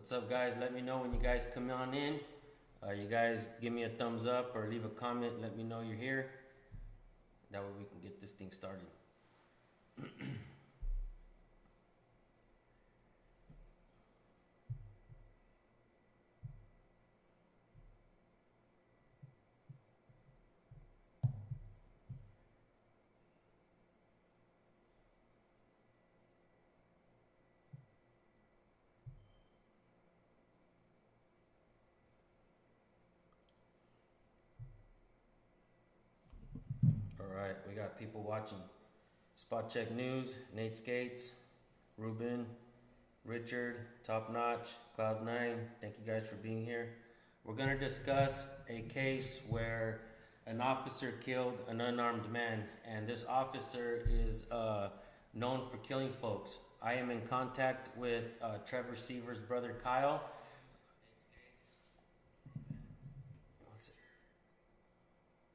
What's up, guys? Let me know when you guys come on in. You guys give me a thumbs up or leave a comment. Let me know you're here. That way we can get this thing started. All right, we got people watching. Spot Check News, Nate Skates, Ruben, Richard, Top Notch, Cloud9. Thank you guys for being here. We're going to discuss a case where an officer killed an unarmed man, and this officer is known for killing folks. I am in contact with Trevor Seever's brother Kyle.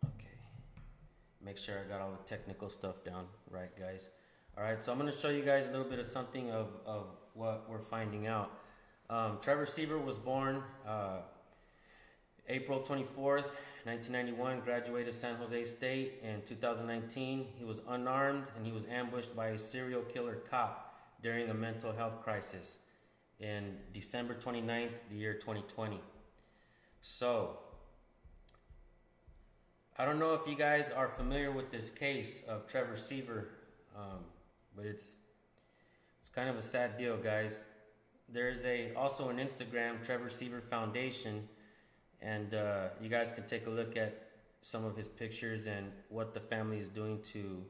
Okay, make sure I got all the technical stuff down right, guys. All right, so I'm going to show you guys a little bit of something of what we're finding out. Trevor Seever was born April 24th, 1991, graduated San Jose State. In 2019, he was unarmed and he was ambushed by a serial killer cop during a mental health crisis in December 29th, the year 2020. So, I don't know if you guys are familiar with this case of Trevor Seever, but it's kind of a sad deal, guys. There's also an Instagram, Trevor Seever Foundation, and you guys can take a look at some of his pictures and what the family is doing to,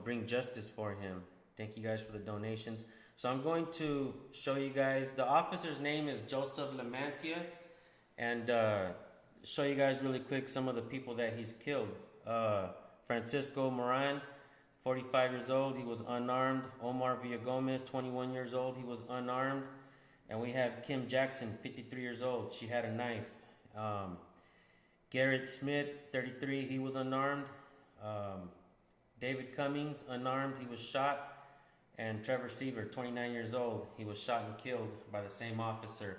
bring justice for him. Thank you guys for the donations. So I'm going to show you guys. The officer's name is Joseph Lamantia, and show you guys really quick some of the people that he's killed. Francisco Moran, 45 years old, he was unarmed. Omar Villagomez, 21 years old, he was unarmed. And we have Kim Jackson, 53 years old, she had a knife. Garrett Smith, 33, he was unarmed. David Cummings, unarmed, he was shot. And Trevor Seever, 29 years old, he was shot and killed by the same officer.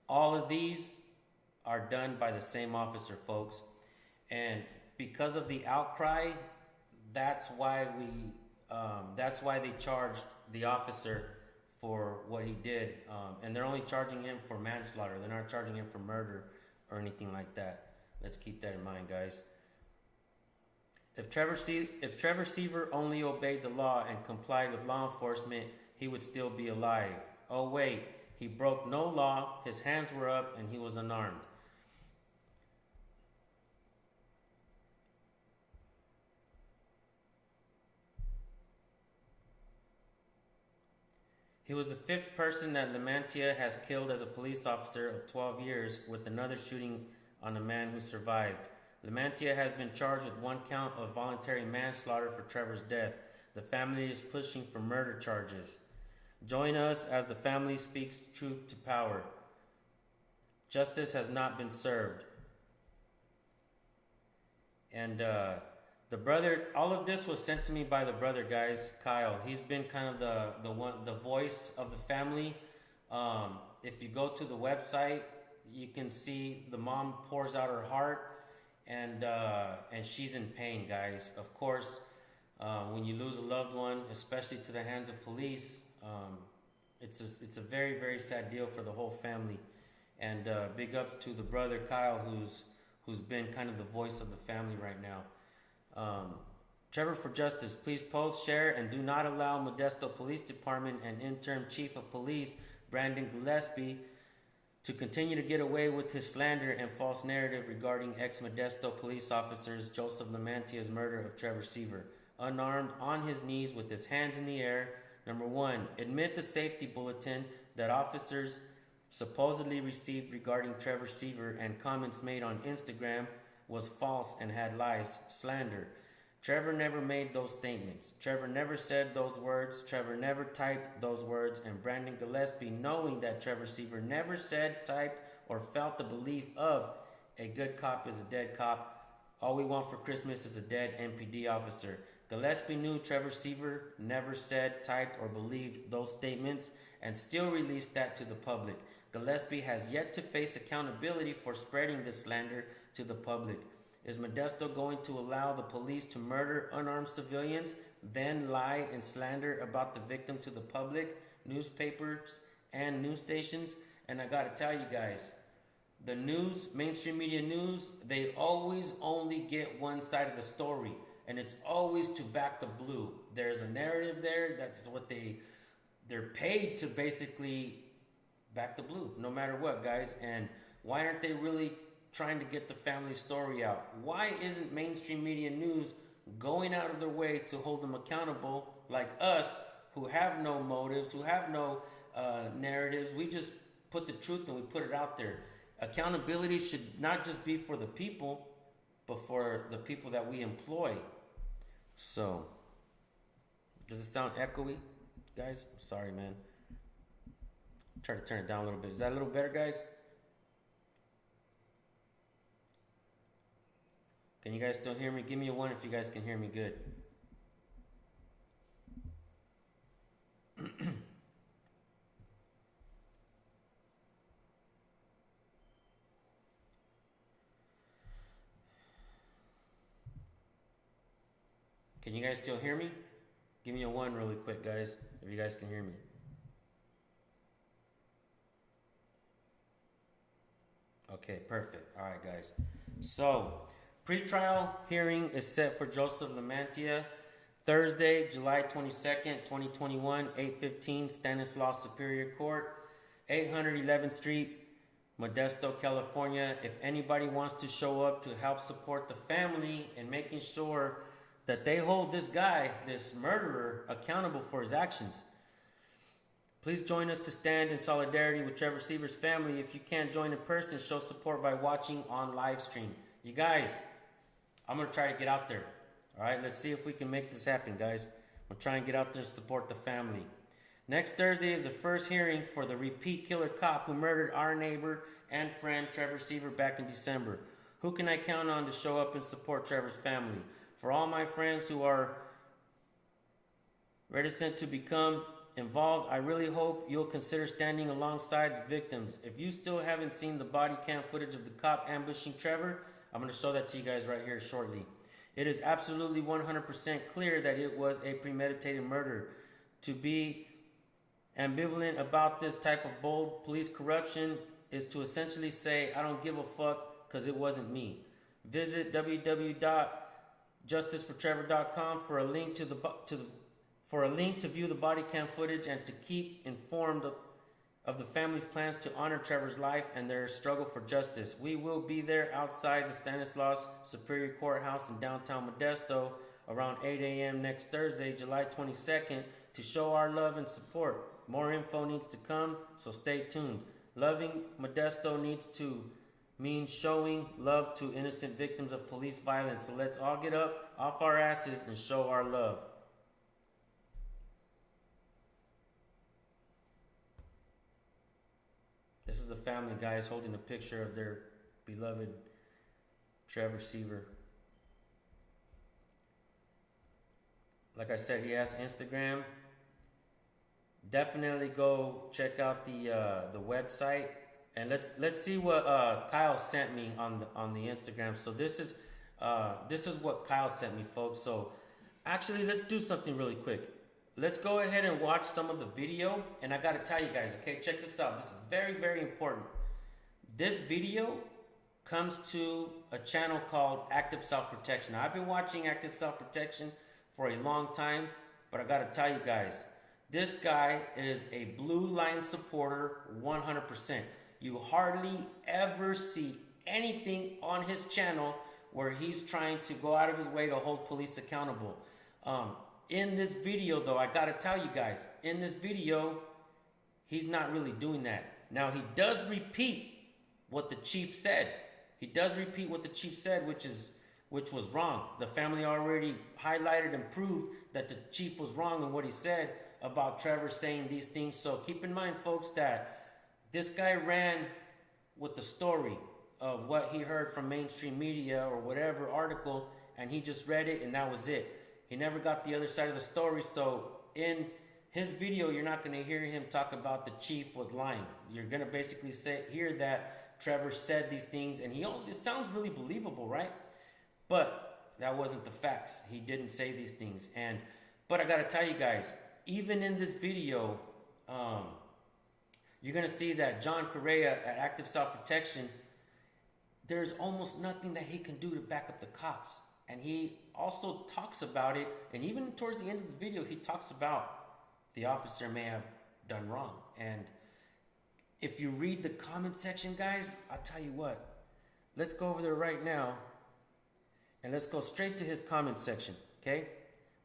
All of these are done by the same officer, folks. And because of the outcry, that's why they charged the officer for what he did. And they're only charging him for manslaughter. They're not charging him for murder or anything like that. Let's keep that in mind, guys. If Trevor Seever only obeyed the law and complied with law enforcement, he would still be alive. Oh wait, he broke no law, his hands were up, and he was unarmed. He was the fifth person that Lamantia has killed as a police officer of 12 years, with another shooting on a man who survived. Lamantia has been charged with one count of voluntary manslaughter for Trevor's death. The family is pushing for murder charges. Join us as the family speaks truth to power. Justice has not been served. And the brother, all of this was sent to me by the brother, guys, Kyle. He's been kind of the voice of the family. If you go to the website, you can see the mom pours out her heart, and she's in pain, guys. Of course, when you lose a loved one, especially to the hands of police, it's a very, very sad deal for the whole family. And big ups to the brother Kyle, who's been kind of the voice of the family right now. Trevor for Justice, please post, share, and do not allow Modesto Police Department and Interim Chief of Police Brandon Gillespie to continue to get away with his slander and false narrative regarding ex-Modesto police officers Joseph Lamantia's murder of Trevor Seever. Unarmed, on his knees with his hands in the air. Number one, admit the safety bulletin that officers supposedly received regarding Trevor Seever and comments made on Instagram was false and had lies, slander. Trevor never made those statements. Trevor never said those words. Trevor never typed those words. And Brandon Gillespie, knowing that Trevor Seever never said, typed, or felt the belief of a good cop is a dead cop. All we want for Christmas is a dead MPD officer. Gillespie knew Trevor Seever never said, typed, or believed those statements and still released that to the public. Gillespie has yet to face accountability for spreading this slander to the public. Is Modesto going to allow the police to murder unarmed civilians, then lie and slander about the victim to the public, newspapers, and news stations? And I gotta tell you guys, the news, mainstream media news, they always only get one side of the story, and it's always to back the blue. There's a narrative there. That's what they're paid to basically back the blue, no matter what, guys. And why aren't they really trying to get the family story out? Why isn't mainstream media news going out of their way to hold them accountable, like us, who have no motives, who have no narratives? We just put the truth and we put it out there. Accountability should not just be for the people, but for the people that we employ. So, does it sound echoey, guys? Sorry, man. Try to turn it down a little bit. Is that a little better, guys? Can you guys still hear me? Give me a 1 if you guys can hear me good. Can you guys still hear me? Give me a 1 really quick, guys, if you guys can hear me. Okay, perfect. All right, guys. So, pretrial hearing is set for Joseph Lamantia Thursday, July 22nd, 2021, 8:15, Stanislaus Superior Court, 811th Street, Modesto, California. If anybody wants to show up to help support the family in making sure that they hold this guy, this murderer, accountable for his actions, please join us to stand in solidarity with Trevor Seever's family. If you can't join in person, show support by watching on live stream. You guys, I'm going to try to get out there. All right, let's see if we can make this happen, guys. We'll try and get out there and support the family. Next Thursday is the first hearing for the repeat killer cop who murdered our neighbor and friend Trevor Seever back in December. Who can I count on to show up and support Trevor's family? For all my friends who are reticent to become involved, I really hope you'll consider standing alongside the victims. If you still haven't seen the body cam footage of the cop ambushing Trevor, I'm going to show that to you guys right here shortly. It is absolutely 100% clear that it was a premeditated murder. To be ambivalent about this type of bold police corruption is to essentially say, I don't give a fuck because it wasn't me. Visit www.justicefortrevor.com for a link to view the body cam footage and to keep informed of the family's plans to honor Trevor's life and their struggle for justice. We will be there outside the Stanislaus Superior Courthouse in downtown Modesto around 8 a.m. next Thursday, July 22nd, to show our love and support. More info needs to come, so stay tuned. Loving Modesto needs to mean showing love to innocent victims of police violence. So let's all get up off our asses and show our love. This is the family, guys, holding a picture of their beloved Trevor Seever. Like I said, he has Instagram. Definitely go check out the website, and let's see what Kyle sent me on the Instagram. So this is what Kyle sent me, folks. So actually, let's do something really quick. Let's go ahead and watch some of the video, and I gotta tell you guys, okay, check this out. This is very, very important. This video comes to a channel called Active Self-Protection. Now, I've been watching Active Self-Protection for a long time, but I gotta tell you guys, this guy is a blue line supporter 100%. You hardly ever see anything on his channel where he's trying to go out of his way to hold police accountable. In this video, though, I gotta tell you guys, in this video, he's not really doing that. Now, he does repeat what the chief said. He does repeat what the chief said, which was wrong. The family already highlighted and proved that the chief was wrong in what he said about Trevor saying these things. So keep in mind, folks, that this guy ran with the story of what he heard from mainstream media or whatever article, and he just read it and that was it. He never got the other side of the story. So in his video, you're not going to hear him talk about the chief was lying. You're going to basically hear that Trevor said these things, and it sounds really believable, right? But that wasn't the facts. He didn't say these things. But I got to tell you guys, even in this video, you're going to see that John Correa at Active Self-Protection, there's almost nothing that he can do to back up the cops. And he also talks about it, and even towards the end of the video, he talks about the officer may have done wrong. And if you read the comment section, guys, I'll tell you what. Let's go over there right now, and let's go straight to his comment section, okay?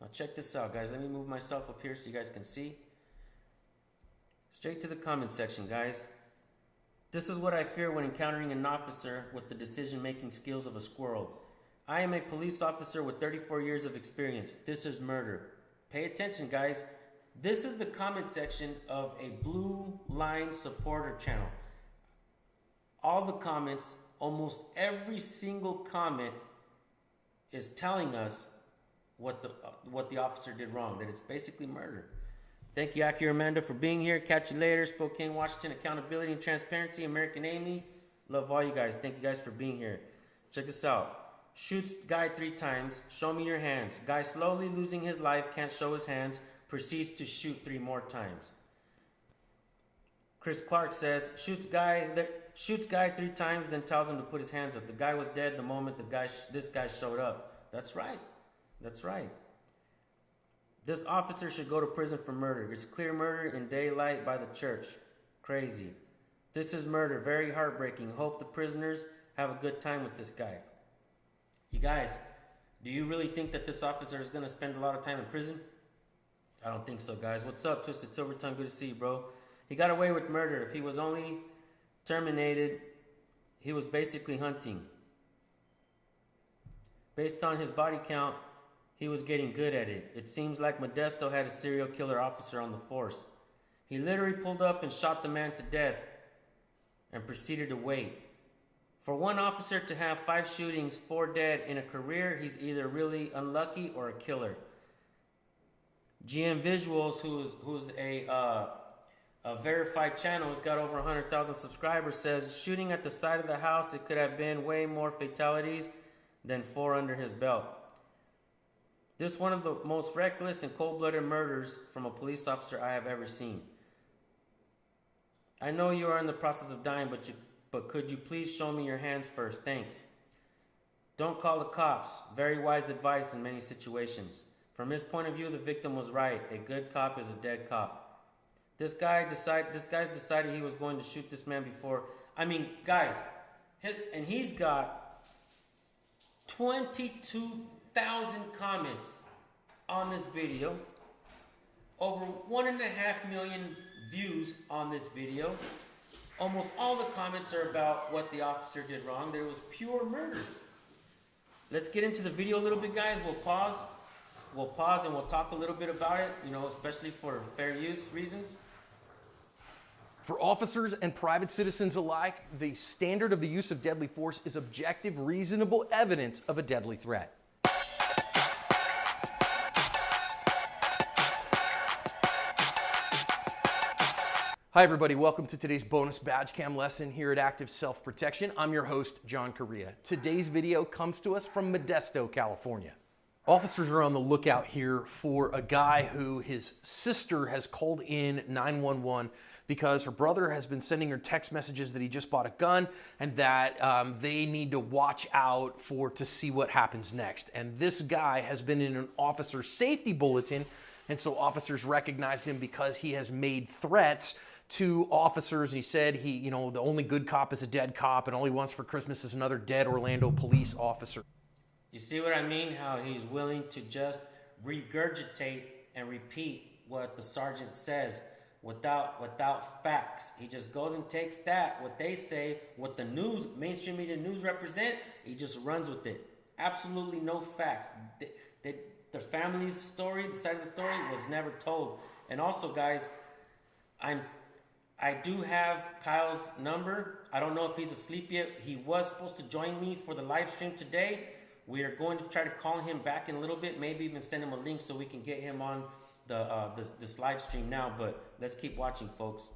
Now check this out, guys. Let me move myself up here so you guys can see. Straight to the comment section, guys. This is what I fear when encountering an officer with the decision-making skills of a squirrel. I am a police officer with 34 years of experience. This is murder. Pay attention, guys. This is the comment section of a Blue Line supporter channel. All the comments, almost every single comment is telling us what the officer did wrong, that it's basically murder. Thank you, Aki Amanda, for being here. Catch you later. Spokane, Washington, Accountability and Transparency. American Amy. Love all you guys. Thank you guys for being here. Check this out. Shoots guy 3 times. Show me your hands. Guy slowly losing his life. Can't show his hands. Proceeds to shoot 3 more times. Chris Clark says, shoots guy 3 times, then tells him to put his hands up. The guy was dead the moment this guy showed up. That's right. That's right. This officer should go to prison for murder. It's clear murder in daylight by the church. Crazy. This is murder. Very heartbreaking. Hope the prisoners have a good time with this guy. You guys, do you really think that this officer is going to spend a lot of time in prison? I don't think so, guys. What's up, Twisted Silver Tongue? Good to see you, bro. He got away with murder. If he was only terminated, he was basically hunting. Based on his body count, he was getting good at it. It seems like Modesto had a serial killer officer on the force. He literally pulled up and shot the man to death and proceeded to wait. For one officer to have 5 shootings, 4 dead in a career, he's either really unlucky or a killer. GM Visuals, who's a verified channel, has got over 100,000 subscribers, says shooting at the side of the house, it could have been way more fatalities than 4 under his belt. This is one of the most reckless and cold-blooded murders from a police officer I have ever seen. I know you are in the process of dying, but could you please show me your hands first? Thanks. Don't call the cops. Very wise advice in many situations. From his point of view, the victim was right. A good cop is a dead cop. This guy decided he was going to shoot this man before. I mean, guys, he's got 22,000 comments on this video. Over 1.5 million views on this video. Almost all the comments are about what the officer did wrong. There was pure murder. Let's get into the video a little bit, guys. We'll pause and we'll talk a little bit about it, especially for fair use reasons. For officers and private citizens alike, the standard of the use of deadly force is objective, reasonable evidence of a deadly threat. Hi everybody, welcome to today's bonus badge cam lesson here at Active Self-Protection. I'm your host, John Correa. Today's video comes to us from Modesto, California. Officers are on the lookout here for a guy who his sister has called in 911 because her brother has been sending her text messages that he just bought a gun and that they need to watch out to see what happens next. And this guy has been in an officer safety bulletin, and so officers recognized him because he has made threats to officers, and he said the only good cop is a dead cop, and all he wants for Christmas is another dead Orlando police officer. You see what I mean? How he's willing to just regurgitate and repeat what the sergeant says without facts. He just goes and takes what they say, what the mainstream media news represent, he just runs with it. Absolutely no facts. The family's story, the side of the story was never told. And also, guys, I do have Kyle's number. I don't know if he's asleep yet. He was supposed to join me for the live stream today. We are going to try to call him back in a little bit, maybe even send him a link so we can get him on this live stream now, but let's keep watching, folks.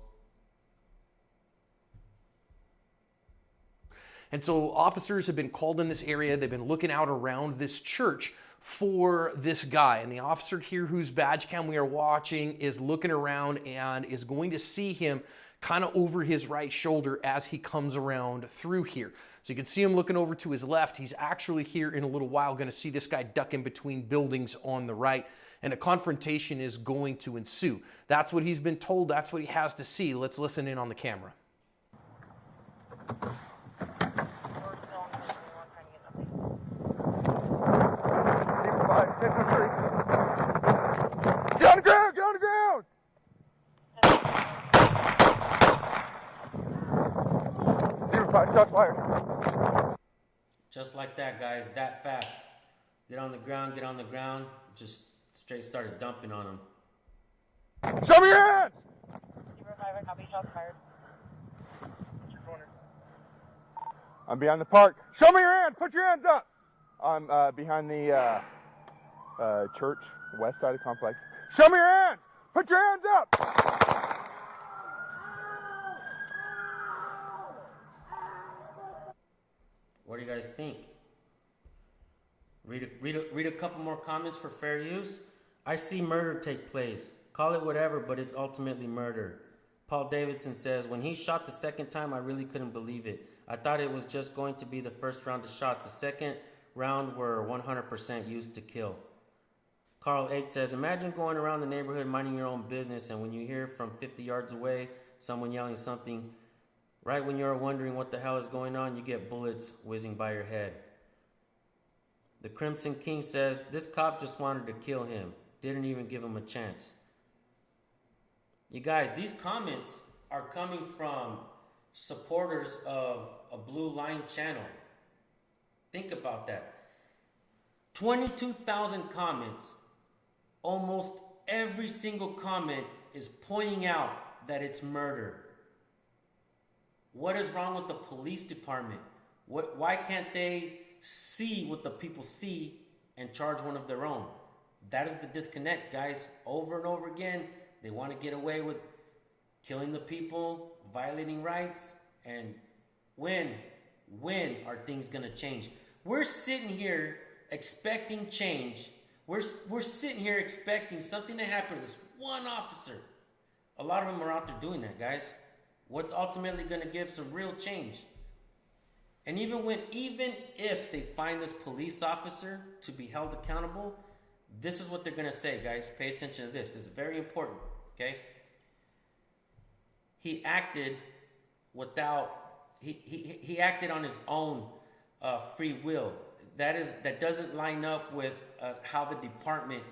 And so officers have been called in this area. They've been looking out around this church for this guy. And the officer here whose badge cam we are watching is looking around and is going to see him kind of over his right shoulder as he comes around through here. So you can see him looking over to his left. He's actually here in a little while going to see this guy duck in between buildings on the right, and a confrontation is going to ensue. That's what he's been told. That's what he has to see. Let's listen in on the camera. Get on the ground! Get on the ground! Seever 5, shots fired. Just like that, guys, that fast. Get on the ground, get on the ground. Just straight started dumping on him. Show me your hands! Seever 5, copy, shots fired. I'm behind the park. Show me your hands! Put your hands up! I'm behind the church, west side of the complex. Show me your hands! Put your hands up! What do you guys think? Read a couple more comments for fair use. I see murder take place. Call it whatever, but it's ultimately murder. Paul Davidson says, when he shot the second time, I really couldn't believe it. I thought it was just going to be the first round of shots. The second round were 100% used to kill. Carl H. says, imagine going around the neighborhood minding your own business, and when you hear from 50 yards away someone yelling something, right when you're wondering what the hell is going on, you get bullets whizzing by your head. The Crimson King says, this cop just wanted to kill him. Didn't even give him a chance. You guys, these comments are coming from supporters of a Blue Line channel. Think about that. 22,000 comments. Almost every single comment is pointing out that it's murder. What is wrong with the police department? Why can't they see what the people see and charge one of their own? That is the disconnect, guys. Over and over again, they want to get away with killing the people, violating rights, and when are things going to change? We're sitting here expecting change. We're sitting here expecting something to happen to this one officer. A lot of them are out there doing that, guys. What's ultimately going to give some real change? And even if they find this police officer to be held accountable, this is what they're going to say, guys. Pay attention to this. This is very important, okay? He acted he acted on his own free will. That doesn't line up with how the department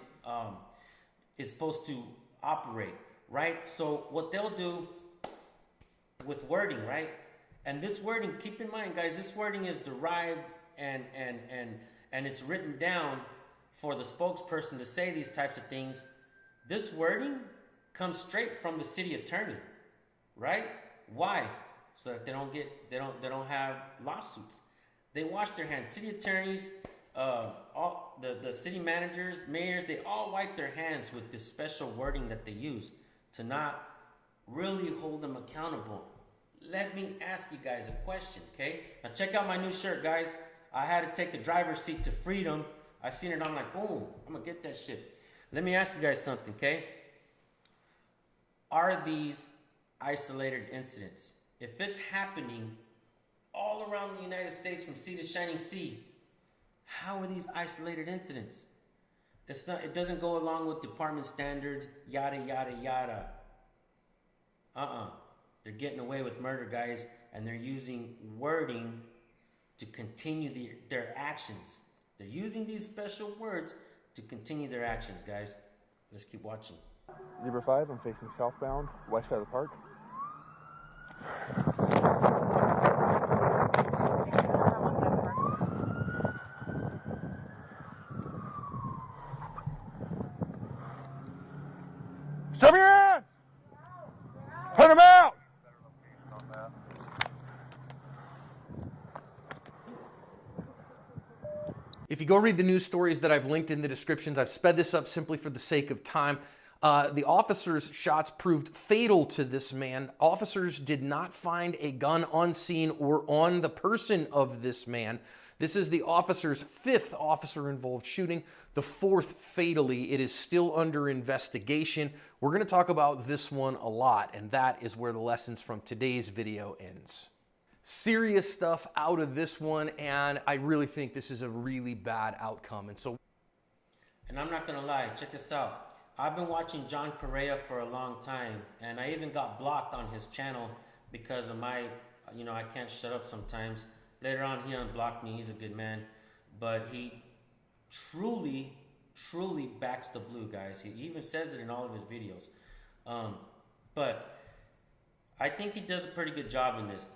is supposed to operate, right? So what they'll do with wording, right? And this wording, keep in mind, guys, this wording is derived and it's written down for the spokesperson to say these types of things. This wording comes straight from the city attorney, right? Why? So that they don't have lawsuits. They wash their hands. City attorneys, all the city managers, mayors, they all wipe their hands with this special wording that they use to not really hold them accountable. Let me ask you guys a question, okay? Now check out my new shirt, guys. I had to take the driver's seat to freedom. I seen it, I'm like, boom, I'm gonna get that shit. Let me ask you guys something, okay? Are these isolated incidents? If it's happening all around the United States from sea to shining sea, how are these isolated incidents? It doesn't go along with department standards, yada, yada, yada. They're getting away with murder, guys, and they're using wording to continue their actions. They're using these special words to continue their actions, guys. Let's keep watching. Zebra 5, I'm facing southbound, west side of the park. Show me your hands! Put them out! If you go read the news stories that I've linked in the descriptions, I've sped this up simply for the sake of time. The officer's shots proved fatal to this man. Officers did not find a gun on scene or on the person of this man. This is the officer's 5th officer-involved shooting, the 4th fatally. It is still under investigation. We're going to talk about this one a lot, and that is where the lessons from today's video ends. Serious stuff out of this one, and I really think this is a really bad outcome. And I'm not gonna lie, check this out. I've been watching John Correa for a long time, and I even got blocked on his channel because of my, I can't shut up sometimes. Later on, he unblocked me. He's a good man, but he truly backs the blue, guys. He even says it in all of his videos. But I think he does a pretty good job in this.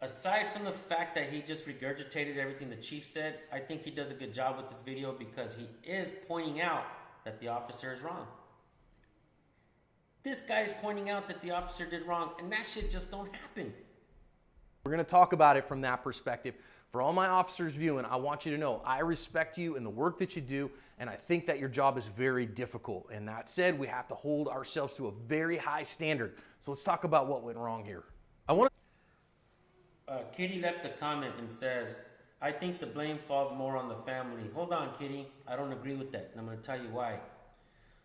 Aside from the fact that he just regurgitated everything the chief said, I think he does a good job with this video because he is pointing out that the officer is wrong. This guy is pointing out that the officer did wrong, and that shit just don't happen. We're going to talk about it from that perspective. For all my officers viewing, I want you to know I respect you and the work that you do, and I think that your job is very difficult. And that said, we have to hold ourselves to a very high standard. So let's talk about what went wrong here. Kitty left a comment and says, I think the blame falls more on the family. Hold on, Kitty. I don't agree with that, and I'm going to tell you why.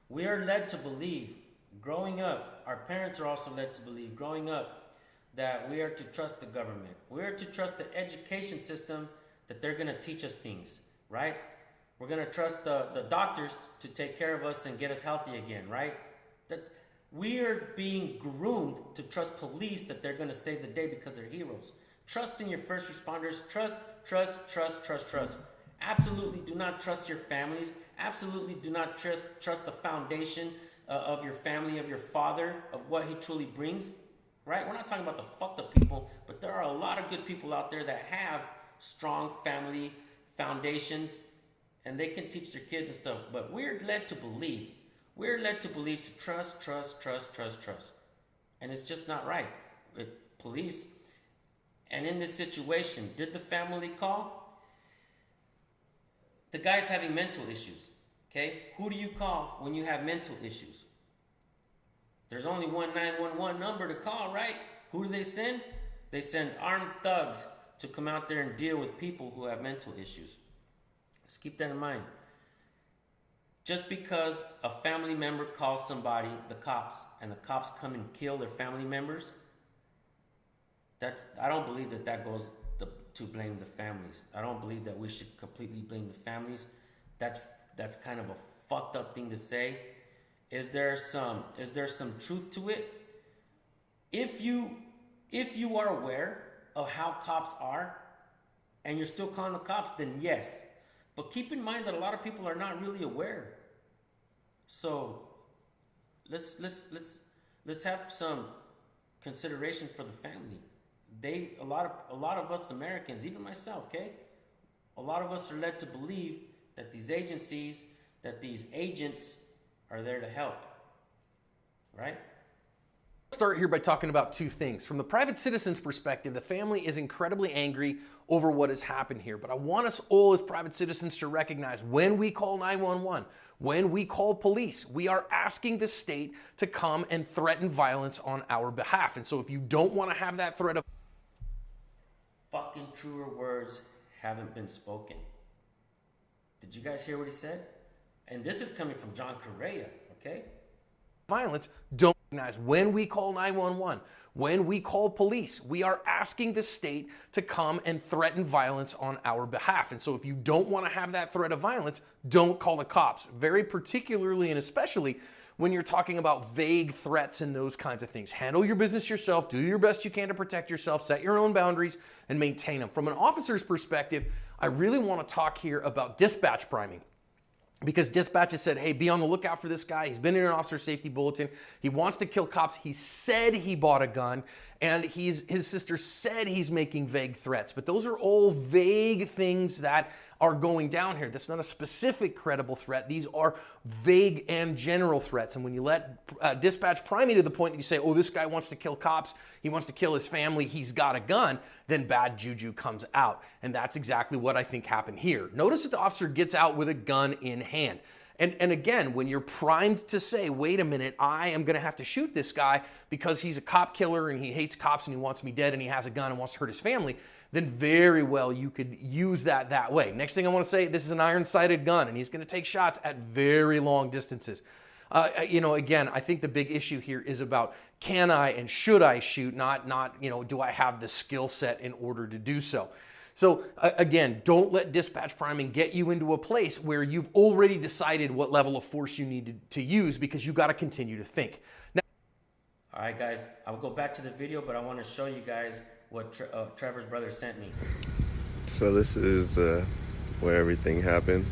We are led to believe, growing up, our parents are also led to believe, growing up, that we are to trust the government. We are to trust the education system that they're going to teach us things, right? We're going to trust the doctors to take care of us and get us healthy again, right? That we are being groomed to trust police that they're going to save the day because they're heroes. Trust in your first responders. Trust. Absolutely do not trust your families. Absolutely do not trust the foundation of your family, of your father, of what he truly brings. Right? We're not talking about the fucked up people, but there are a lot of good people out there that have strong family foundations, and they can teach their kids and stuff. But we're led to believe to trust. And it's just not right with police. And in this situation, did the family call? The guy's having mental issues. Okay? Who do you call when you have mental issues? There's only one 911 number to call, right? Who do they send? They send armed thugs to come out there and deal with people who have mental issues. Let's keep that in mind. Just because a family member calls somebody, the cops, and the cops come and kill their family members, I don't believe that goes to blame the families. I don't believe that we should completely blame the families. That's kind of a fucked up thing to say. Is there some truth to it? If you are aware of how cops are and you're still calling the cops, then yes. But keep in mind that a lot of people are not really aware. So let's have some consideration for the family. A lot of us Americans, even myself, okay? A lot of us are led to believe that these agencies, that these agents are there to help, right? Let's start here by talking about two things. From the private citizen's perspective, the family is incredibly angry over what has happened here. But I want us all as private citizens to recognize when we call 911, when we call police, we are asking the state to come and threaten violence on our behalf. And so if you don't want to have that threat of fucking truer words haven't been spoken. Did you guys hear what he said? And this is coming from John Correa, okay? Violence, don't recognize when we call 911, when we call police, we are asking the state to come and threaten violence on our behalf. And so if you don't want to have that threat of violence, don't call the cops. Very particularly and especially when you're talking about vague threats and those kinds of things. Handle your business yourself, do your best you can to protect yourself, set your own boundaries, and maintain them. From an officer's perspective, I really want to talk here about dispatch priming. Because dispatch has said, hey, be on the lookout for this guy. He's been in an officer safety bulletin. He wants to kill cops. He said he bought a gun. And his sister said he's making vague threats. But those are all vague things that are going down here. That's not a specific credible threat. These are vague and general threats. And when you let dispatch prime you to the point that you say, oh, this guy wants to kill cops, he wants to kill his family, he's got a gun, then bad juju comes out. And that's exactly what I think happened here. Notice that the officer gets out with a gun in hand. And again, when you're primed to say, wait a minute, I am going to have to shoot this guy because he's a cop killer and he hates cops and he wants me dead and he has a gun and wants to hurt his family, then very well you could use that way. Next thing I want to say, this is an iron-sighted gun and he's going to take shots at very long distances. Again, I think the big issue here is about can I and should I shoot, not do I have the skill set in order to do so. So again, don't let dispatch priming get you into a place where you've already decided what level of force you need to use, because you got to continue to think. Now, all right, guys, I'll go back to the video, but I want to show you guys what Trevor's brother sent me. So this is where everything happened.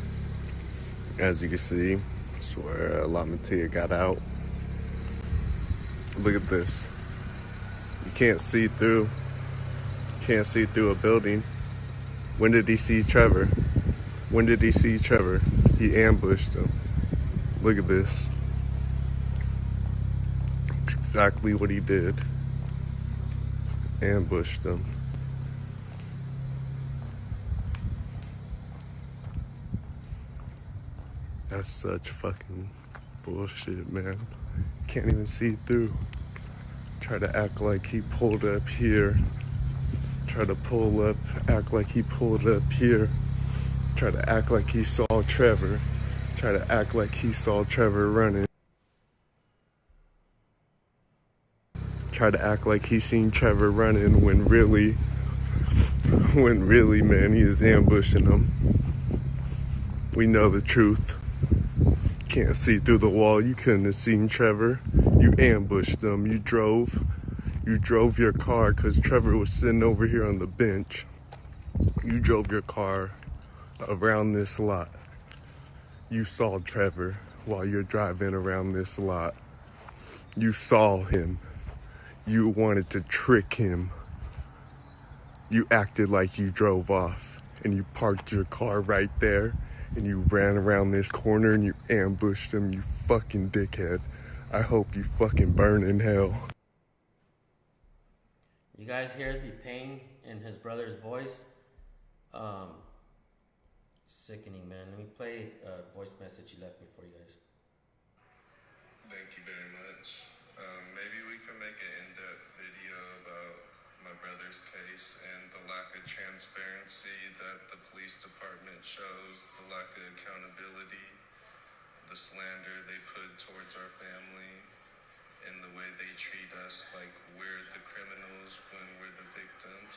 As you can see, it's where La Mattia got out. Look at this. You can't see through. Can't see through a building. When did he see Trevor? When did he see Trevor? He ambushed him. Look at this. It's exactly what he did. Ambushed him. That's such fucking bullshit, man. Can't even see through. Try to act like he pulled up here. Try to pull up, act like he pulled up here. Try to act like he saw Trevor. Try to act like he saw Trevor running. Try to act like he seen Trevor running when really, man, he is ambushing him. We know the truth. Can't see through the wall. You couldn't have seen Trevor. You ambushed him. You drove your car because Trevor was sitting over here on the bench. You drove your car around this lot. You saw Trevor while you're driving around this lot. You saw him. You wanted to trick him. You acted like you drove off and you parked your car right there and you ran around this corner and you ambushed him, you fucking dickhead. I hope you fucking burn in hell. You guys hear the pain in his brother's voice? Sickening, man. Let me play a voice message he left me for you guys. Thank you very much. Maybe we can make an in-depth video about my brother's case and the lack of transparency that the police department shows, the lack of accountability, the slander they put towards our family, and the way they treat us like we're the criminals when we're the victims.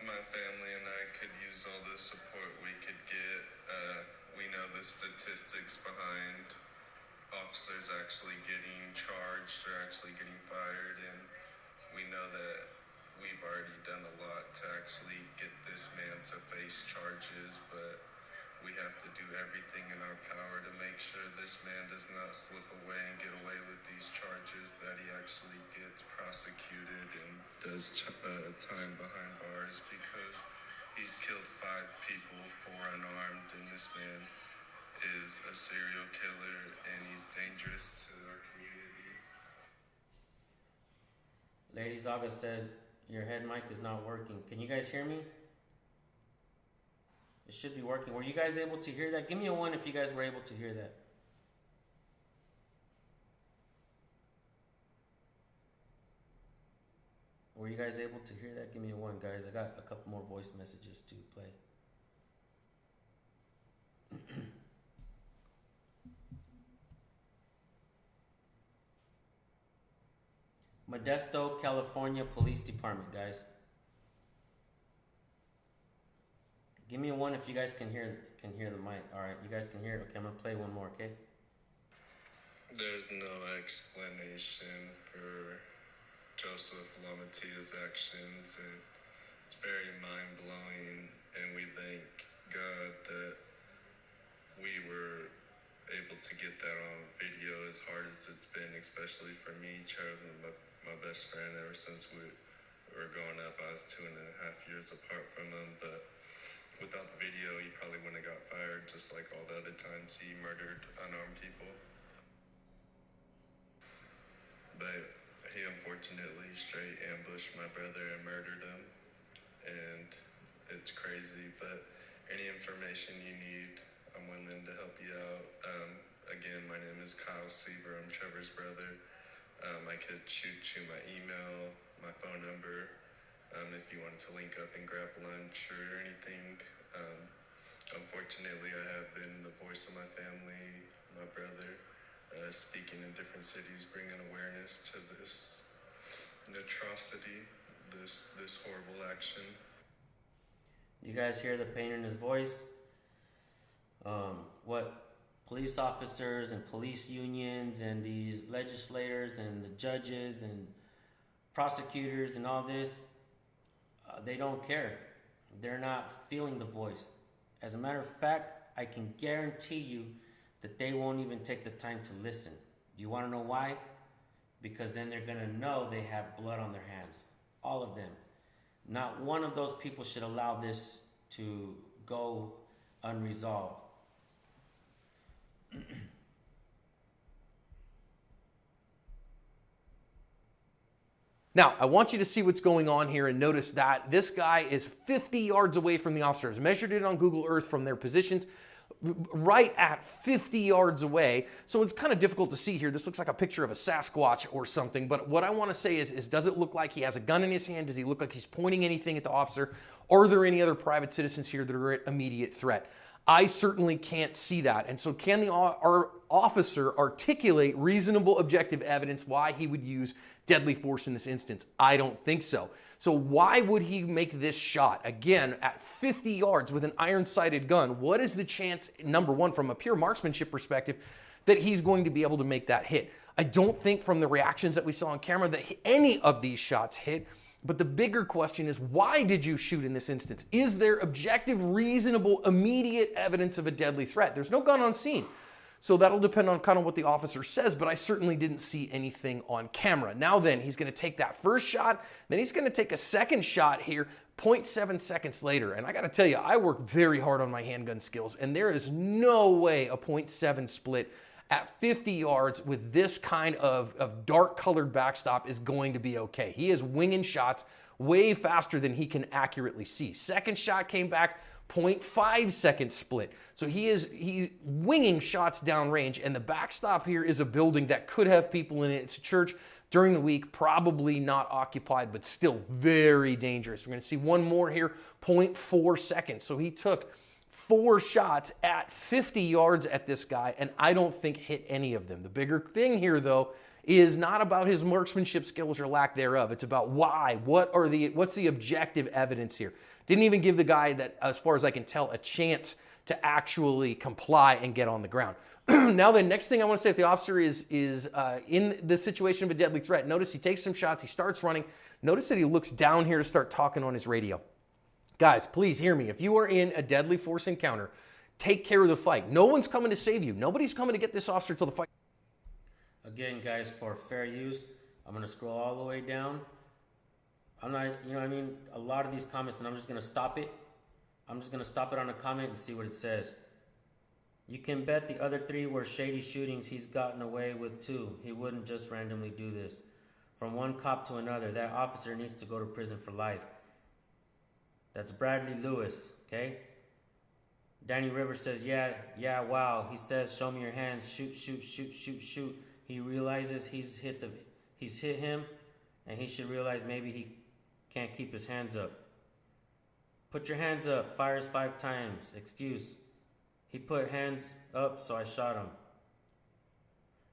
My family and I could use all the support we could get. We know the statistics behind officers actually getting charged or actually getting fired, and we know that we've already done a lot to actually get this man to face charges, but we have to do everything in our power to make sure this man does not slip away and get away with these charges, that he actually gets prosecuted and does time behind bars, because he's killed 5 people, 4 unarmed, and this man is a serial killer and he's dangerous to our community. Ladies August says your head mic is not working. Can you guys hear me? It should be working. Were you guys able to hear that? Give me a 1 if you guys were able to hear that. Were you guys able to hear that? Give me a 1, guys. I got a couple more voice messages to play. Modesto, California Police Department, guys. Give me a 1 if you guys can hear the mic. All right, you guys can hear it. Okay, I'm gonna play one more. Okay. There's no explanation for Joseph Lamattia's actions, and it's very mind-blowing, and we thank God that we were able to get that on video, as hard as it's been, especially for me, Trevor, my best friend. Ever since we were growing up, I was 2.5 years apart from him, but without the video, he probably wouldn't have got fired, just like all the other times he murdered unarmed people. But he unfortunately straight ambushed my brother and murdered him. And it's crazy, but any information you need, I'm willing to help you out. Again, my name is Kyle Seever. I'm Trevor's brother. I could shoot you my email, my phone number, if you wanted to link up and grab lunch or anything. Unfortunately, I have been the voice of my family, my brother, speaking in different cities, bringing awareness to this atrocity, this horrible action. You guys hear the pain in his voice? What police officers and police unions and these legislators and the judges and prosecutors and all this, they don't care. They're not feeling the voice. As a matter of fact, I can guarantee you that they won't even take the time to listen. You want to know why? Because then they're going to know they have blood on their hands. All of them. Not one of those people should allow this to go unresolved. Now, I want you to see what's going on here and notice that this guy is 50 yards away from the officers. Measured it on Google Earth from their positions, right at 50 yards away. So it's kind of difficult to see here. This looks like a picture of a Sasquatch or something. But what I want to say is does it look like he has a gun in his hand? Does he look like he's pointing anything at the officer? Are there any other private citizens here that are at immediate threat? I certainly can't see that. And so can our officer articulate reasonable objective evidence why he would use deadly force in this instance? I don't think so. So why would he make this shot? Again, at 50 yards with an iron-sighted gun, what is the chance, number one, from a pure marksmanship perspective, that he's going to be able to make that hit? I don't think from the reactions that we saw on camera that any of these shots hit. But the bigger question is, why did you shoot in this instance? Is there objective, reasonable, immediate evidence of a deadly threat? There's no gun on scene. So that'll depend on kind of what the officer says, but I certainly didn't see anything on camera. Now then, he's going to take that first shot, then he's going to take a second shot here 0.7 seconds later. And I got to tell you, I work very hard on my handgun skills, and there is no way a 0.7 split at 50 yards with this kind of dark colored backstop is going to be okay. He is winging shots way faster than he can accurately see. Second shot came back 0.5 second split. So he's winging shots downrange, and the backstop here is a building that could have people in it. It's a church during the week, probably not occupied, but still very dangerous. We're going to see one more here, 0.4 seconds. So he took 4 shots at 50 yards at this guy, and I don't think hit any of them. The bigger thing here, though, is not about his marksmanship skills or lack thereof. It's about why. What's the objective evidence here? Didn't even give the guy that, as far as I can tell, a chance to actually comply and get on the ground. Now, the next thing I want to say, if the officer is in the situation of a deadly threat, notice he takes some shots, he starts running. Notice that he looks down here to start talking on his radio. Guys, please hear me. If you are in a deadly force encounter, take care of the fight. No one's coming to save you. Nobody's coming to get this officer till the fight. Again, guys, for fair use, I'm going to scroll all the way down. I'm not, you know what I mean? A lot of these comments, and I'm just going to stop it. I'm just going to stop it on a comment and see what it says. You can bet the other 3 were shady shootings he's gotten away with too. He wouldn't just randomly do this. From one cop to another, that officer needs to go to prison for life. That's Bradley Lewis, okay? Danny Rivers says, yeah, wow. He says, show me your hands. Shoot, shoot, shoot, shoot, shoot. He realizes he's hit him, and he should realize maybe he can't keep his hands up. Put your hands up. Fires 5 times. Excuse. He put hands up, so I shot him.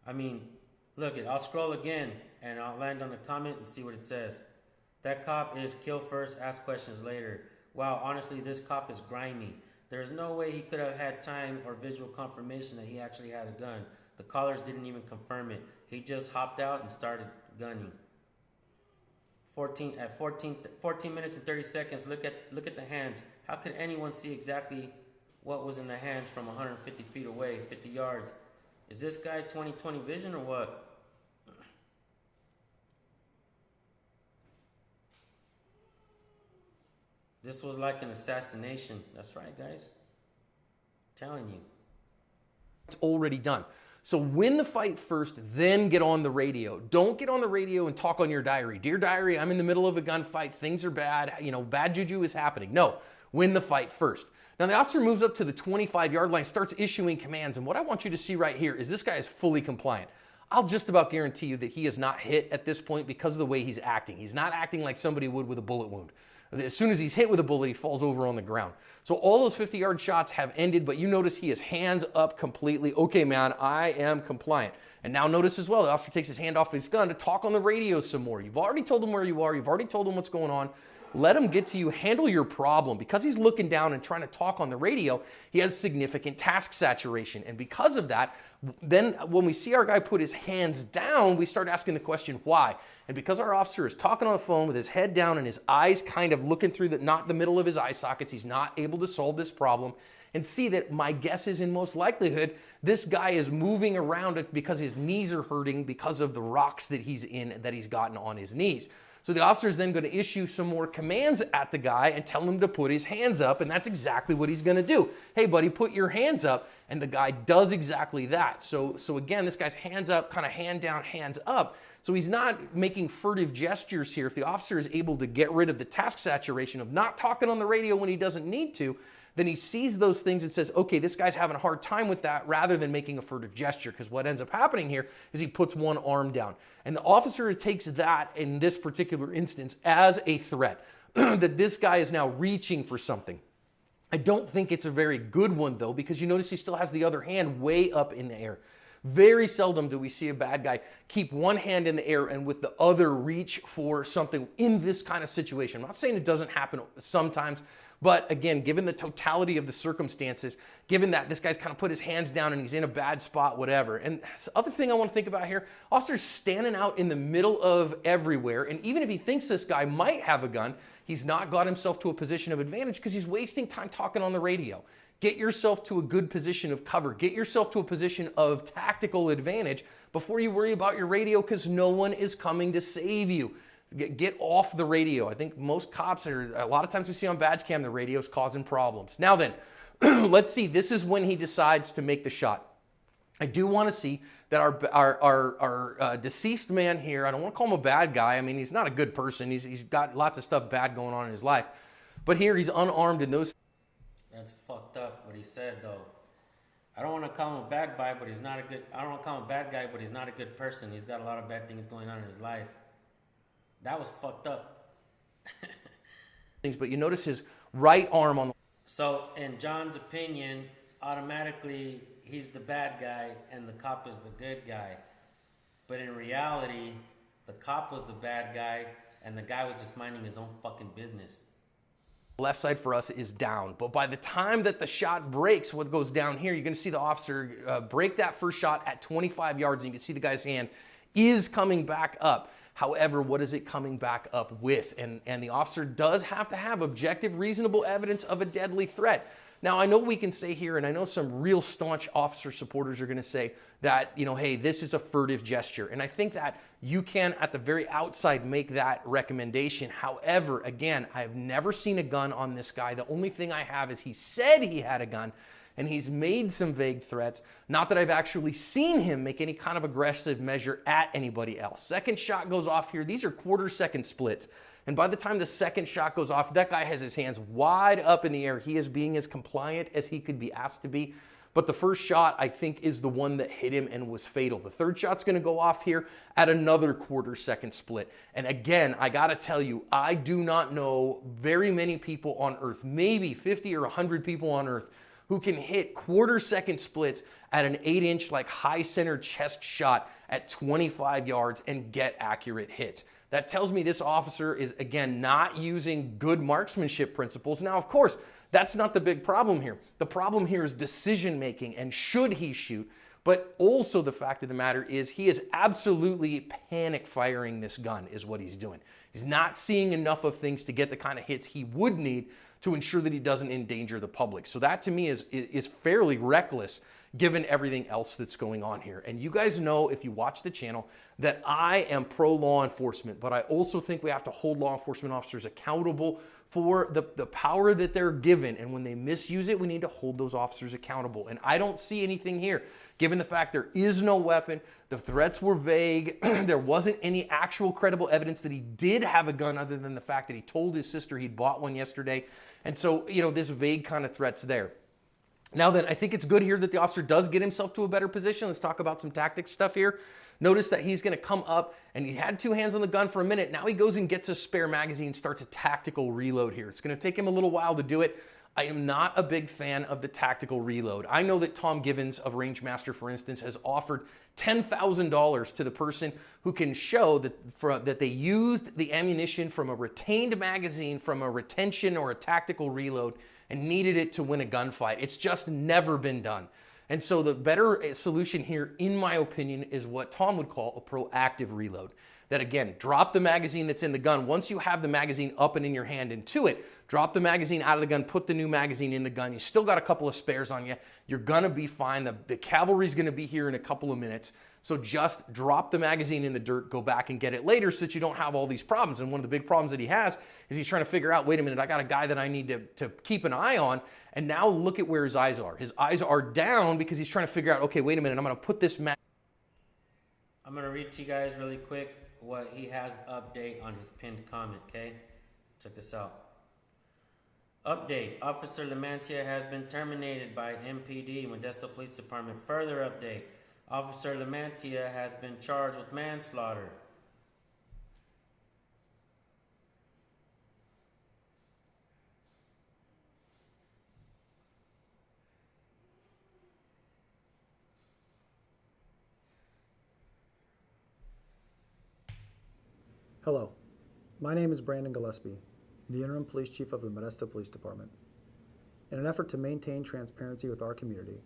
I mean, look, I'll scroll again, and I'll land on the comment and see what it says. That cop is kill first, ask questions later. Wow, honestly, this cop is grimy. There is no way he could have had time or visual confirmation that he actually had a gun. The callers didn't even confirm it. He just hopped out and started gunning. 14 minutes and 30 seconds. Look at the hands. How could anyone see exactly what was in the hands from 150 feet away, 50 yards? Is this guy 20/20 vision or what? This was like an assassination. That's right, guys. I'm telling you. It's already done. So win the fight first, then get on the radio. Don't get on the radio and talk on your diary. Dear diary, I'm in the middle of a gunfight. Things are bad. You know, bad juju is happening. No. win the fight first. Now the officer moves up to the 25-yard line, starts issuing commands, and what I want you to see right here is this guy is fully compliant. I'll just about guarantee you that he is not hit at this point because of the way he's acting. He's not acting like somebody would with a bullet wound. As soon as he's hit with a bullet, he falls over on the ground. So all those 50-yard shots have ended, but you notice he is hands up completely. Okay, man, I am compliant. And now notice as well, the officer takes his hand off his gun to talk on the radio some more. You've already told him where you are. You've already told him what's going on. Let him get to you, handle your problem. Because he's looking down and trying to talk on the radio, he has significant task saturation. And because of that, then when we see our guy put his hands down, we start asking the question, why? And because our officer is talking on the phone with his head down and his eyes kind of looking through not the middle of his eye sockets, he's not able to solve this problem and see that my guess is in most likelihood, this guy is moving around because his knees are hurting because of the rocks that he's in, that he's gotten on his knees. So the officer is then going to issue some more commands at the guy and tell him to put his hands up, and that's exactly what he's going to do. Hey, buddy, put your hands up, and the guy does exactly that. So again, this guy's hands up, kind of hand down, hands up. So he's not making furtive gestures here. If the officer is able to get rid of the task saturation of not talking on the radio when he doesn't need to, then he sees those things and says, okay, this guy's having a hard time with that, rather than making a furtive gesture, because what ends up happening here is he puts one arm down. And the officer takes that, in this particular instance, as a threat, that this guy is now reaching for something. I don't think it's a very good one, though, because you notice he still has the other hand way up in the air. Very seldom do we see a bad guy keep one hand in the air and with the other reach for something in this kind of situation. I'm not saying it doesn't happen sometimes, but again, given the totality of the circumstances, given that this guy's kind of put his hands down and he's in a bad spot, whatever. And the other thing I want to think about here, officer's standing out in the middle of everywhere, and even if he thinks this guy might have a gun, he's not got himself to a position of advantage because he's wasting time talking on the radio. Get yourself to a good position of cover. Get yourself to a position of tactical advantage before you worry about your radio, because no one is coming to save you. Get off the radio. I think most cops are, a lot of times we see on badge cam, the radio's causing problems. Now then, let's see, this is when he decides to make the shot. I do want to see that our deceased man here, I don't want to call him a bad guy. I mean, he's not a good person. He's got lots of stuff bad going on in his life. But here he's unarmed in those. That's fucked up what he said, though. I don't want to call him a bad guy, but he's not a good. I don't want to call him a bad guy, but he's not a good person. He's got a lot of bad things going on in his life. That was fucked up. But you notice his right arm on the. So, in John's opinion, automatically he's the bad guy and the cop is the good guy. But in reality, the cop was the bad guy and the guy was just minding his own fucking business. Left side for us is down, but by the time that the shot breaks, what goes down here, you're going to see the officer break that first shot at 25 yards, and you can see the guy's hand is coming back up. However, what is it coming back up with? And the officer does have to have objective, reasonable evidence of a deadly threat. Now, I know we can say here, and I know some real staunch officer supporters are going to say that, you know, hey, this is a furtive gesture. And I think that you can, at the very outside, make that recommendation. However, again, I've never seen a gun on this guy. The only thing I have is he said he had a gun, and he's made some vague threats. Not that I've actually seen him make any kind of aggressive measure at anybody else. Second shot goes off here. These are quarter-second splits. And by the time the second shot goes off, that guy has his hands wide up in the air. He is being as compliant as he could be asked to be. But the first shot, I think, is the one that hit him and was fatal. The third shot's going to go off here at another quarter-second split. And again, I got to tell you, I do not know very many people on Earth, maybe 50 or 100 people on Earth, who can hit quarter-second splits at an 8-inch, like high-center chest shot at 25 yards and get accurate hits. That tells me this officer is, again, not using good marksmanship principles. Now, of course, that's not the big problem here. The problem here is decision-making and should he shoot, but also the fact of the matter is he is absolutely panic firing this gun is what he's doing. He's not seeing enough of things to get the kind of hits he would need to ensure that he doesn't endanger the public. So that to me is fairly reckless given everything else that's going on here. And you guys know, if you watch the channel, that I am pro law enforcement, but I also think we have to hold law enforcement officers accountable for the power that they're given. And when they misuse it, we need to hold those officers accountable. And I don't see anything here, given the fact there is no weapon, the threats were vague, there wasn't any actual credible evidence that he did have a gun other than the fact that he told his sister he'd bought one yesterday. And so, you know, this vague kind of threats there. Now then, I think it's good here that the officer does get himself to a better position. Let's talk about some tactics stuff here. Notice that he's going to come up, and he had two hands on the gun for a minute. Now he goes and gets a spare magazine, starts a tactical reload here. It's going to take him a little while to do it. I am not a big fan of the tactical reload. I know that Tom Givens of Rangemaster, for instance, has offered $10,000 to the person who can show that they used the ammunition from a retained magazine from a retention or a tactical reload and needed it to win a gunfight. It's just never been done. And so the better solution here, in my opinion, is what Tom would call a proactive reload. That again, drop the magazine that's in the gun. Once you have the magazine up and in your hand and to it, drop the magazine out of the gun, put the new magazine in the gun. You still got a couple of spares on you. You're gonna be fine. The cavalry's gonna be here in a couple of minutes. So just drop the magazine in the dirt, go back and get it later so that you don't have all these problems. And one of the big problems that he has is he's trying to figure out, wait a minute, I got a guy that I need to keep an eye on. And now look at where his eyes are. His eyes are down because he's trying to figure out, okay, wait a minute, I'm gonna put this I'm gonna read to you guys really quick what he has update on his pinned comment, okay? Check this out. Update, Officer Lamantia has been terminated by MPD, Modesto Police Department. Further update, Officer Lamantia has been charged with manslaughter. Hello, my name is Brandon Gillespie, the Interim Police Chief of the Modesto Police Department. In an effort to maintain transparency with our community,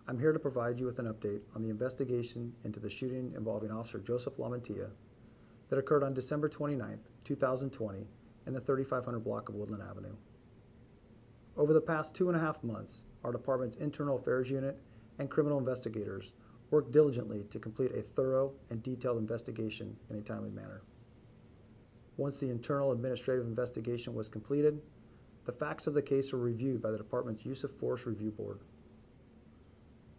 I'm here to provide you with an update on the investigation into the shooting involving Officer Joseph Lamantia that occurred on December 29th, 2020 in the 3500 block of Woodland Avenue. Over the past 2.5 months, our department's Internal Affairs Unit and criminal investigators worked diligently to complete a thorough and detailed investigation in a timely manner. Once the internal administrative investigation was completed, the facts of the case were reviewed by the department's Use of Force Review Board.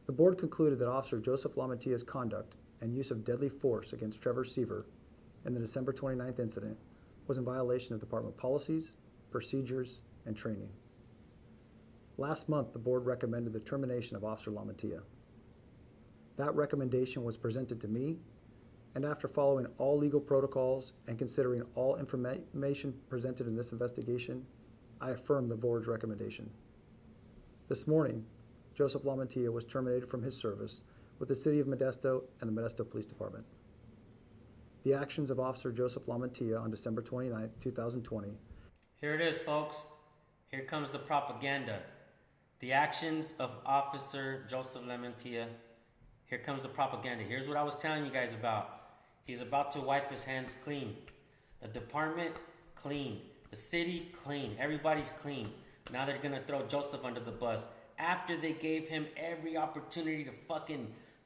The board concluded that Officer Joseph Lamantia's conduct and use of deadly force against Trevor Seever in the December 29th incident was in violation of department policies, procedures, and training. Last month, the board recommended the termination of Officer Lamantia. That recommendation was presented to me, and after following all legal protocols and considering all information presented in this investigation, I affirm the board's recommendation. This morning, Joseph Lamantia was terminated from his service with the City of Modesto and the Modesto Police Department. The actions of Officer Joseph Lamantia on December 29, 2020. Here it is, folks. Here comes the propaganda. The actions of Officer Joseph Lamantia. Here comes the propaganda. Here's what I was telling you guys about. He's about to wipe his hands clean. The department, clean. The city, clean. Everybody's clean. Now they're going to throw Joseph under the bus. After they gave him every opportunity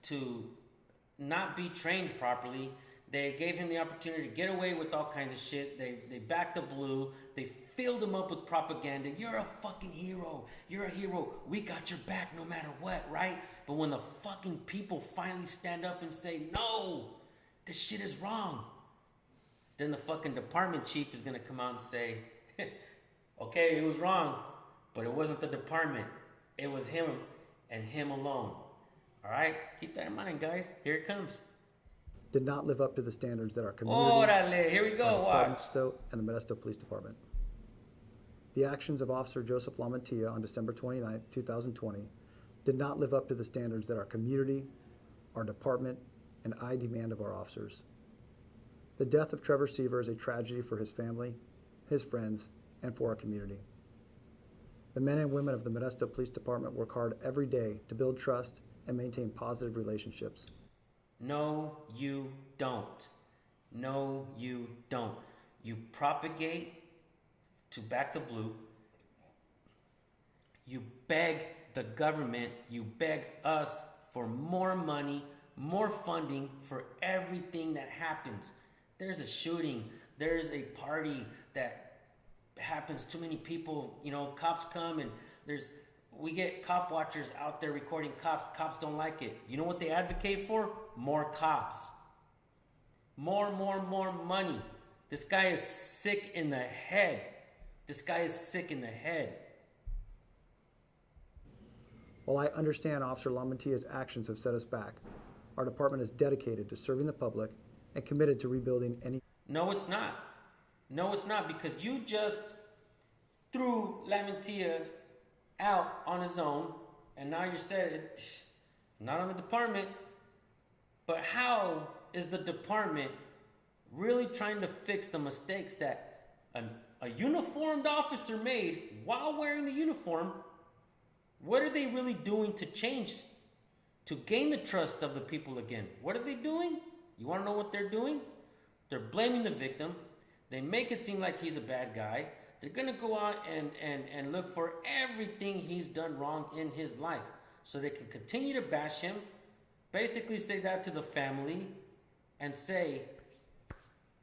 to not be trained properly, they gave him the opportunity to get away with all kinds of shit. They backed the blue. They filled him up with propaganda. You're a fucking hero. You're a hero. We got your back no matter what, right? But when the fucking people finally stand up and say, no, this shit is wrong, then the fucking department chief is gonna come out and say, okay, it was wrong, but it wasn't the department. It was him and him alone. All right? Keep that in mind, guys. Here it comes. Did not live up to the standards that our community, Orale, here we go, watch. Modesto and the Modesto Police Department. The actions of Officer Joseph Lamantia on December 29, 2020 did not live up to the standards that our community, our department, and I demand of our officers. The death of Trevor Seever is a tragedy for his family, his friends, and for our community. The men and women of the Modesto Police Department work hard every day to build trust and maintain positive relationships. No, you don't. No, you don't. You propagate to back the blue. You beg the government, you beg us for more money, more funding for everything that happens. There's a shooting, there's a party that happens, too many people, cops come and we get cop watchers out there recording cops. Cops don't like it. You know what they advocate for? More cops. More money. This guy is sick in the head. While I understand Officer Lamantia's actions have set us back, our department is dedicated to serving the public and committed to rebuilding any... No, it's not. Because you just threw Lamantia out on his own, and now you said not on the department. But how is the department really trying to fix the mistakes that a uniformed officer made while wearing the uniform? What are they really doing to change, to gain the trust of the people again? What are they doing? You want to know what they're doing? They're blaming the victim. They make it seem like he's a bad guy. They're going to go out and look for everything he's done wrong in his life so they can continue to bash him, basically say that to the family, and say,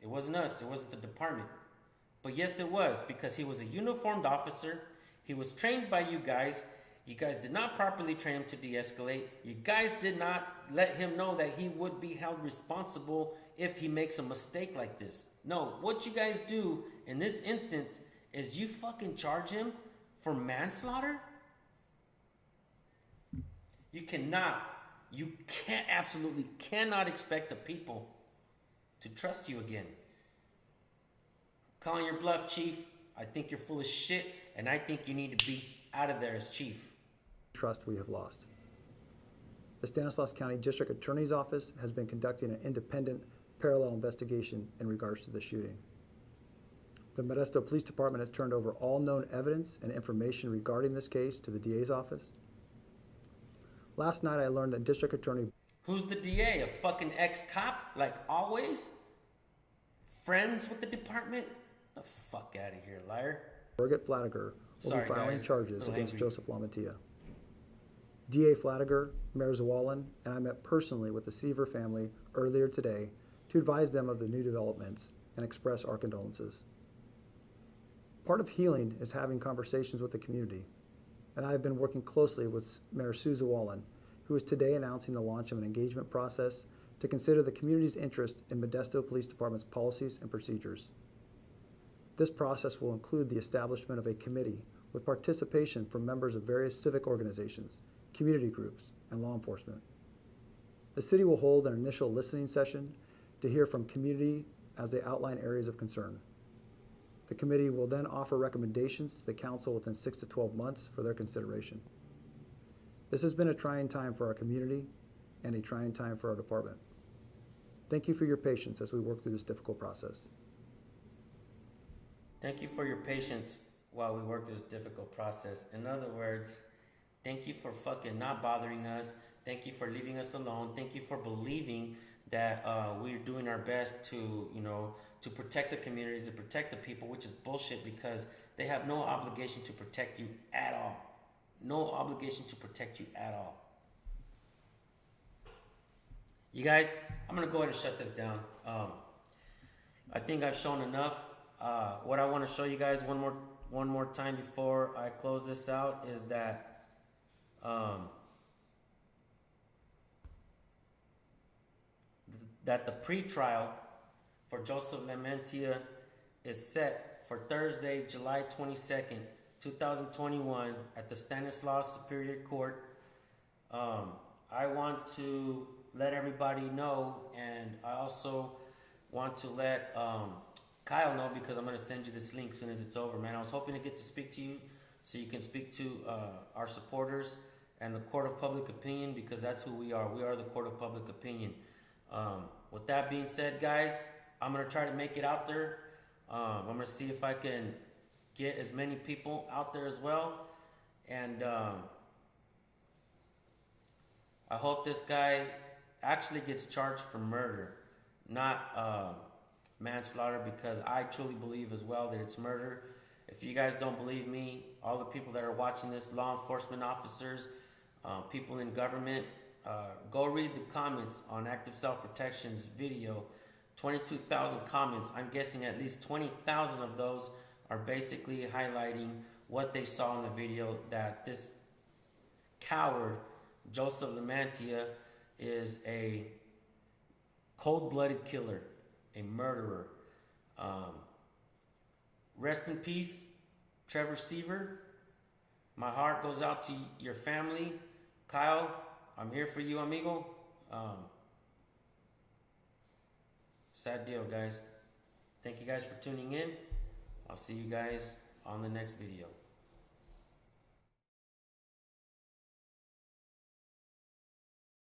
it wasn't us, it wasn't the department. But yes, it was, because he was a uniformed officer. He was trained by you guys. You guys did not properly train him to de-escalate. You guys did not let him know that he would be held responsible if he makes a mistake like this. No, what you guys do in this instance is you fucking charge him for manslaughter? You absolutely cannot expect the people to trust you again. Calling your bluff, Chief. I think you're full of shit, and I think you need to be out of there as Chief. Trust we have lost. The Stanislaus County District Attorney's Office has been conducting an independent, parallel investigation in regards to the shooting. The Modesto Police Department has turned over all known evidence and information regarding this case to the DA's office. Last night I learned that District Attorney... Who's the DA? A fucking ex-cop, like always? Friends with the department? The fuck out of here, liar. Birgit Flatiger will be filing charges against Joseph Lamantia. DA Flatiger, Mayor Zawalin, and I met personally with the Seever family earlier today to advise them of the new developments and express our condolences. Part of healing is having conversations with the community, and I have been working closely with Mayor Sue Zawalin, who is today announcing the launch of an engagement process to consider the community's interest in Modesto Police Department's policies and procedures. This process will include the establishment of a committee with participation from members of various civic organizations, community groups, and law enforcement. The city will hold an initial listening session to hear from community as they outline areas of concern. The committee will then offer recommendations to the council within 6 to 12 months for their consideration. This has been a trying time for our community and a trying time for our department. Thank you for your patience as we work through this difficult process. Thank you for your patience while we work through this difficult process. In other words, thank you for fucking not bothering us. Thank you for leaving us alone. Thank you for believing that we're doing our best to, to protect the communities, to protect the people, which is bullshit because they have no obligation to protect you at all. No obligation to protect you at all. You guys, I'm going to go ahead and shut this down. I think I've shown enough. What I want to show you guys one more time before I close this out is that that the pre-trial for Joseph Lamantia is set for Thursday, July 22nd, 2021 at the Stanislaus Superior Court. I want to let everybody know, and I also want to let Kyle know because I'm going to send you this link as soon as it's over, man. I was hoping to get to speak to you so you can speak to our supporters and the court of public opinion because that's who we are. We are the court of public opinion. With that being said, guys, I'm going to try to make it out there. I'm going to see if I can get as many people out there as well. And I hope this guy actually gets charged for murder, not manslaughter, because I truly believe as well that it's murder. If you guys don't believe me, all the people that are watching this, law enforcement officers, people in government, go read the comments on Active Self-Protection's video. 22,000 comments. I'm guessing at least 20,000 of those are basically highlighting what they saw in the video, that this coward, Joseph Lamantia, is a cold-blooded killer, a murderer. Rest in peace, Trevor Seever. My heart goes out to your family. Kyle, I'm here for you, amigo. Sad deal, guys. Thank you guys for tuning in. I'll see you guys on the next video.